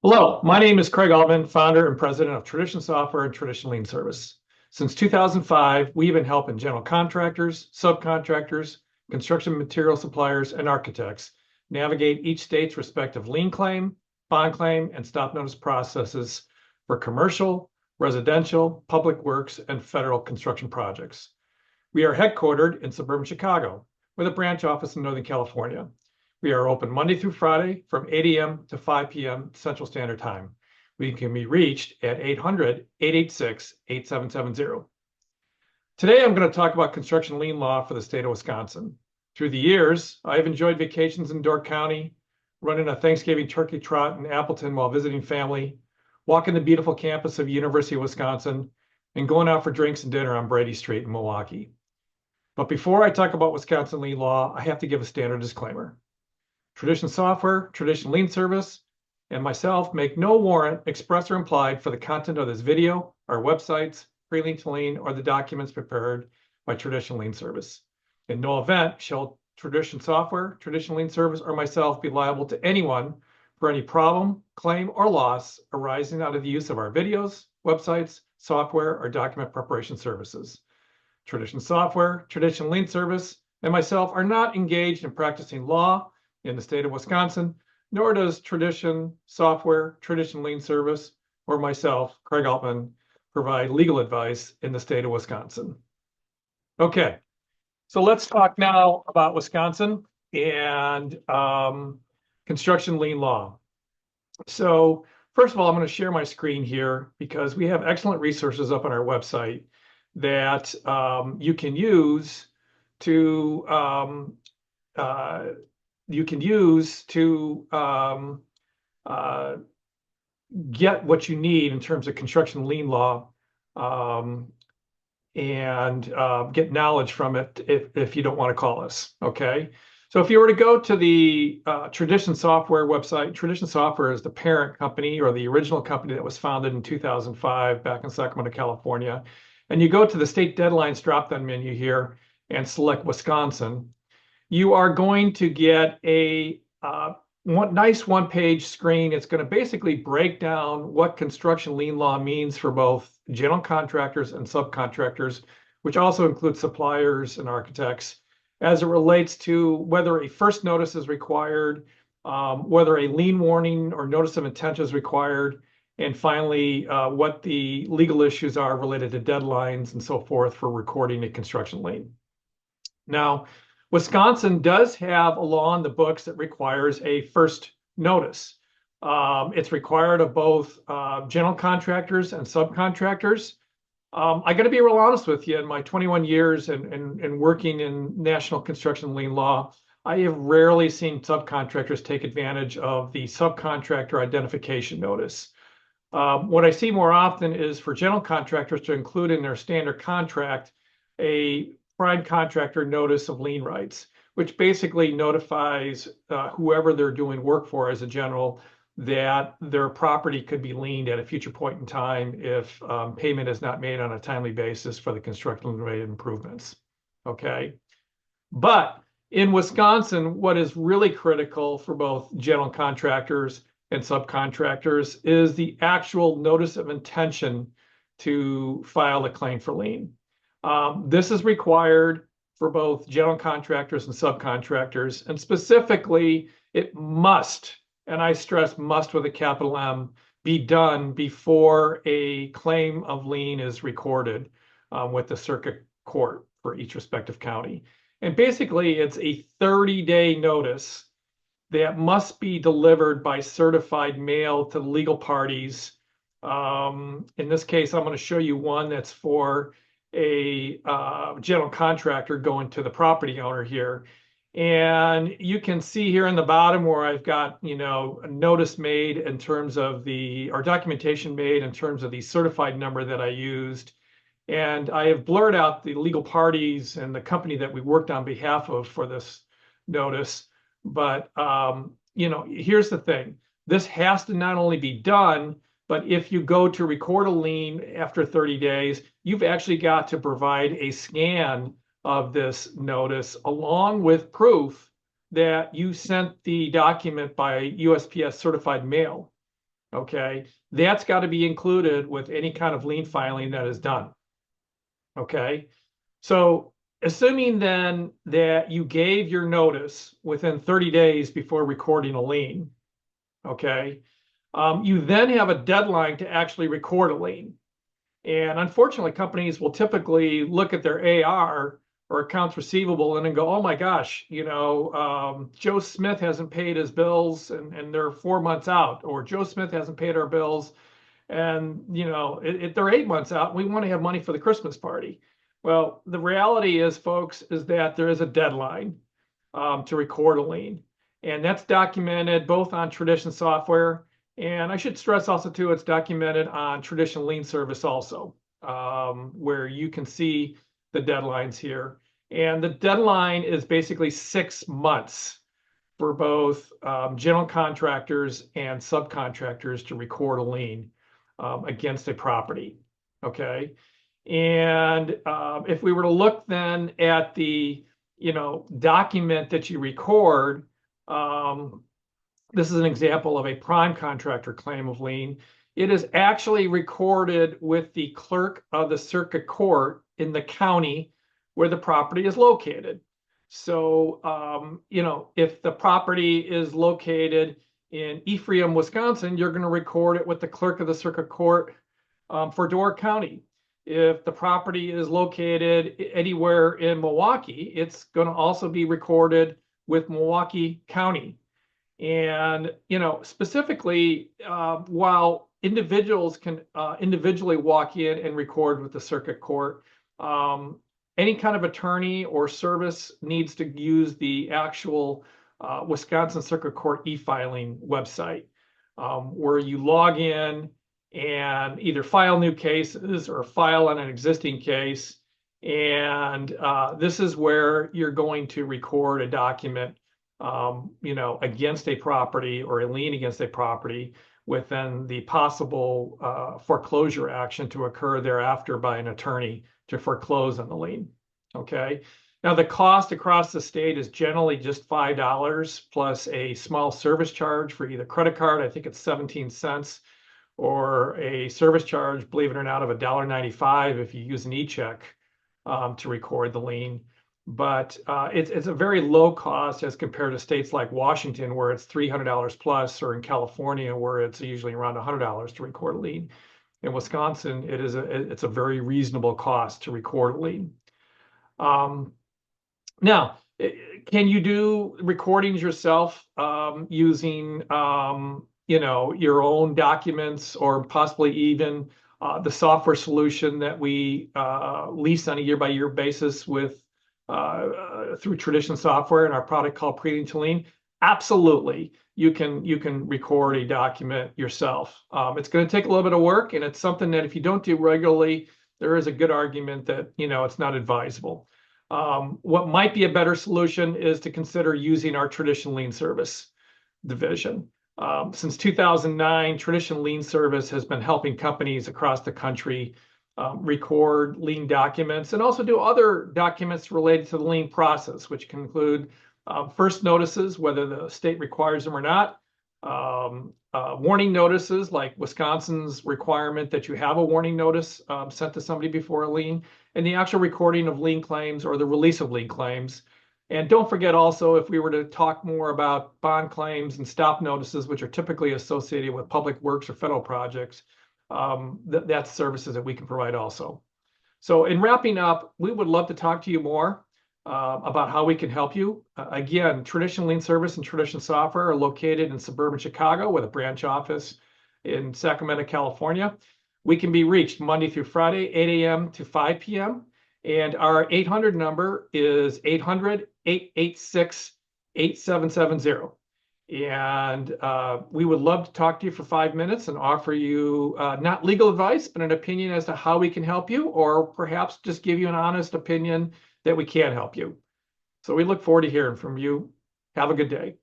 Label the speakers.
Speaker 1: Hello, my name is Craig Altman, founder and president of Tradition Software and Tradition Lien Service. Since 2005, we've been helping general contractors, subcontractors, construction material suppliers, and architects navigate each state's respective lien claim, bond claim, and stop notice processes for commercial, residential, public works, and federal construction projects. We are headquartered in suburban Chicago with a branch office in Northern California. We are open Monday through Friday from 8 a.m. to 5 p.m. Central Standard Time. We can be reached at 800-886-8770. Today, I'm going to talk about construction lien law for the state of Wisconsin. Through the years, I've enjoyed vacations in Door County, running a Thanksgiving turkey trot in Appleton while visiting family, walking the beautiful campus of University of Wisconsin, and going out for drinks and dinner on Brady Street in Milwaukee. But before I talk about Wisconsin lien law, I have to give a standard disclaimer. Tradition Software, Tradition Lien Service, and myself make no warrant, express or implied, for the content of this video, our websites, pre-lien to lien, or the documents prepared by Tradition Lien Service. In no event shall Tradition Software, Tradition Lien Service, or myself be liable to anyone for any problem, claim, or loss arising out of the use of our videos, websites, software, or document preparation services. Tradition Software, Tradition Lien Service, and myself are not engaged in practicing law in the state of Wisconsin, nor does Tradition Software, Tradition Lien Service, or myself, Craig Altman, provide legal advice in the state of Wisconsin. Okay, so let's talk now about Wisconsin and construction lien law. So first of all, I'm going to share my screen here because we have excellent resources up on our website that you can use to get what you need in terms of construction lien law and get knowledge from it if you don't want to call us, okay? So if you were to go to the Tradition Software website, Tradition Software is the parent company or the original company that was founded in 2005 back in Sacramento, California. And you go to the state deadlines drop-down menu here and select Wisconsin. You are going to get a nice one-page screen. It's going to basically break down what construction lien law means for both general contractors and subcontractors, which also includes suppliers and architects, as it relates to whether a first notice is required, whether a lien warning or notice of intent is required, and finally, what the legal issues are related to deadlines and so forth for recording a construction lien. Now, Wisconsin does have a law on the books that requires a first notice. It's required of both general contractors and subcontractors. I got to be real honest with you. In my 21 years and working in national construction lien law, I have rarely seen subcontractors take advantage of the subcontractor identification notice. What I see more often is for general contractors to include in their standard contract a prime contractor notice of lien rights, which basically notifies whoever they're doing work for as a general that their property could be liened at a future point in time if payment is not made on a timely basis for the construction-related improvements, okay? But in Wisconsin, what is really critical for both general contractors and subcontractors is the actual notice of intention to file a claim for lien. This is required for both general contractors and subcontractors, and specifically, it must, and I stress must with a capital M, be done before a claim of lien is recorded with the circuit court for each respective county. And basically, it's a 30-day notice that must be delivered by certified mail to legal parties. In this case, I'm going to show you one that's for a general contractor going to the property owner here. And you can see here in the bottom where I've got, a notice made in terms of or documentation made in terms of the certified number that I used. And I have blurred out the legal parties and the company that we worked on behalf of for this notice. But, here's the thing. This has to not only be done, but if you go to record a lien after 30 days, you've actually got to provide a scan of this notice along with proof that you sent the document by USPS certified mail. Okay, that's got to be included with any kind of lien filing that is done. Okay, so assuming then that you gave your notice within 30 days before recording a lien, okay, you then have a deadline to actually record a lien. And unfortunately, companies will typically look at their AR or accounts receivable and then go, oh my gosh, Joe Smith hasn't paid his bills and they're 4 months out, or Joe Smith hasn't paid our bills and they're 8 months out. And we want to have money for the Christmas party. Well, the reality is, folks, is that there is a deadline to record a lien, and that's documented both on Tradition software, and I should stress also too, it's documented on Tradition Lien Service also, where you can see the deadlines here. And the deadline is basically 6 months for both general contractors and subcontractors to record a lien against a property. Okay. And if we were to look then at the document that you record, this is an example of a prime contractor claim of lien. It is actually recorded with the clerk of the circuit court in the county where the property is located. So, if the property is located in Ephraim, Wisconsin, you're going to record it with the clerk of the circuit court for Door County. If the property is located anywhere in Milwaukee, it's going to also be recorded with Milwaukee County. And, specifically, while individuals can individually walk in and record with the circuit court, any kind of attorney or service needs to use the actual Wisconsin Circuit Court e-filing website, where you log in and either file new cases or file on an existing case. And this is where you're going to record a document, against a property or a lien against a property within the possible foreclosure action to occur thereafter by an attorney to foreclose on the lien. Okay. Now the cost across the state is generally just $5 plus a small service charge for either credit card, I think it's 17 cents, or a service charge, believe it or not, of $1.95 if you use an e-check to record the lien. But it's a very low cost as compared to states like Washington, where it's $300 plus, or in California, where it's usually around $100 to record a lien. In Wisconsin, it's a very reasonable cost to record a lien. Now, can you do recordings yourself using your own documents, or possibly even the software solution that we lease on a year-by-year basis with through Tradition software and our product called Pre-Lien to Lien? Absolutely, you can record a document yourself. It's going to take a little bit of work, and it's something that if you don't do regularly, there is a good argument that it's not advisable. What might be a better solution is to consider using our Tradition Lien Service division. Since 2009, Tradition Lien Service has been helping companies across the country record lien documents and also do other documents related to the lien process, which can include first notices, whether the state requires them or not, warning notices, like Wisconsin's requirement that you have a warning notice sent to somebody before a lien, and the actual recording of lien claims or the release of lien claims. And don't forget also, if we were to talk more about bond claims and stop notices, which are typically associated with public works or federal projects, that's services that we can provide also. So in wrapping up, we would love to talk to you more about how we can help you. Again, Tradition Lien Service and Tradition Software are located in suburban Chicago with a branch office in Sacramento, California. We can be reached Monday through Friday, 8 a.m. to 5 p.m. And our 800 number is 800-886-8770. And we would love to talk to you for 5 minutes and offer you not legal advice, but an opinion as to how we can help you, or perhaps just give you an honest opinion that we can help you. So we look forward to hearing from you. Have a good day.